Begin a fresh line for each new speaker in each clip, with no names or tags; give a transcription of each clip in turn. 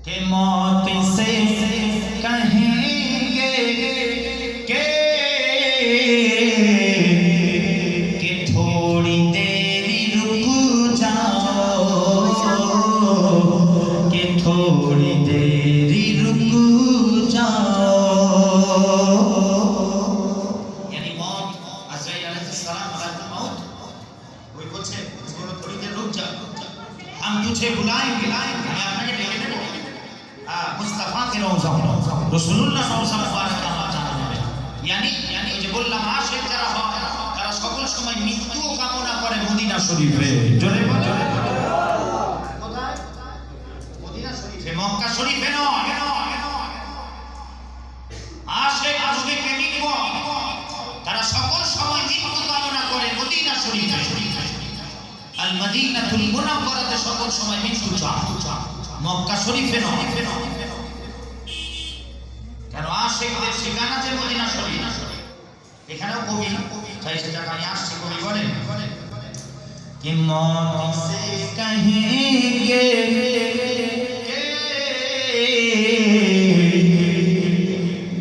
कि मौत से कहेंगे कि थोड़ी देरी रुक जाओ, कि थोड़ी देरी रुक जाओ। यानी मौत अज़राइल अलैहिस्सलाम मौत कोई बोलছে थोड़ी देर रुक जा, हम तुझे बुलाएंगे, मैं আপনাকে ডেকে নেব। মুস্তাফা কে রওজা রাসূলুল্লাহ সাল্লাল্লাহু আলাইহি ওয়াসাল্লাম यानी ওই যে বললাম আশিক যারা হয় তারা সকল সময় মৃত্যু কামনা করে মদিনা শরীফে। জোরে বলো কোথায়? মদিনা শরীফে, মক্কা শরীফে নয়। আশিক যুগে প্রেমিক তারা সকল সময় মৃত্যু কামনা করে মদিনা শরীফে। আল মদিনাতুল মুনাওয়ারাতে সকল সময় মৃত্যু চায়, মক্কা শরীফে নয়। কেন? আশিকদের ঠিকানা যে মদিনা শরীফ। এখানেও কবি তাই সেটা কানে আসছে, কবি বলেন कि मौत से कहेंगे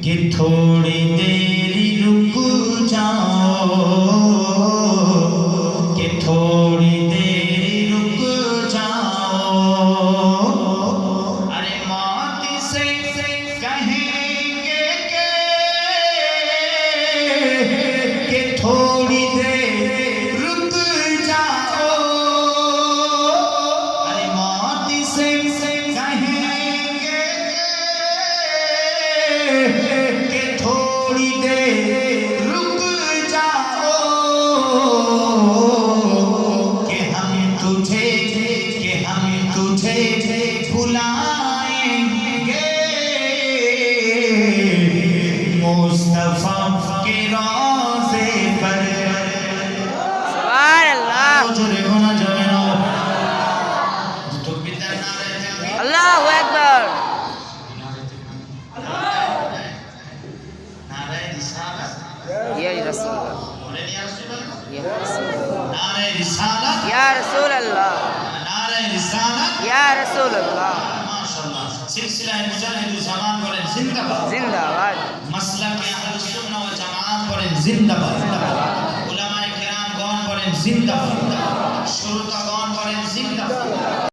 कि थोड़ी देरी रुक जाओ, कि थोड़ी देरी रुक जाओ। अरे मौत से कहेंगे कि थोड़ी देर रुक जाओ। अरे मौत से कहेंगे कि थोड़ी देर रुक जाओ, कि हम तुझे बुलाएंगे मुस्तफा के रोज़े पर।
सुभान अल्लाह,
जोरे होना जाए ना तो बिदर नारे तकबीर,
अल्लाहु अकबर,
नारे रिसालत,
या रसूलल्लाह,
बोले या रसूलल्लाह,
या रसूलल्लाह,
नारे रिसालत,
या रसूलल्लाह,
नारे रिसालत,
या रसूलल्लाह।
माशाअल्लाह। सिलसिला मुजाहिदुल जमान बोलें जिंदाबाद,
जिंदाबाद।
मसलक अहलुस सुन्नाह ওয়াল জামাত बोलें जिंदाबाद, उलमाए किराम गण बोलें जिंदाबाद, श्रोतागण बोलें जिंदाबाद।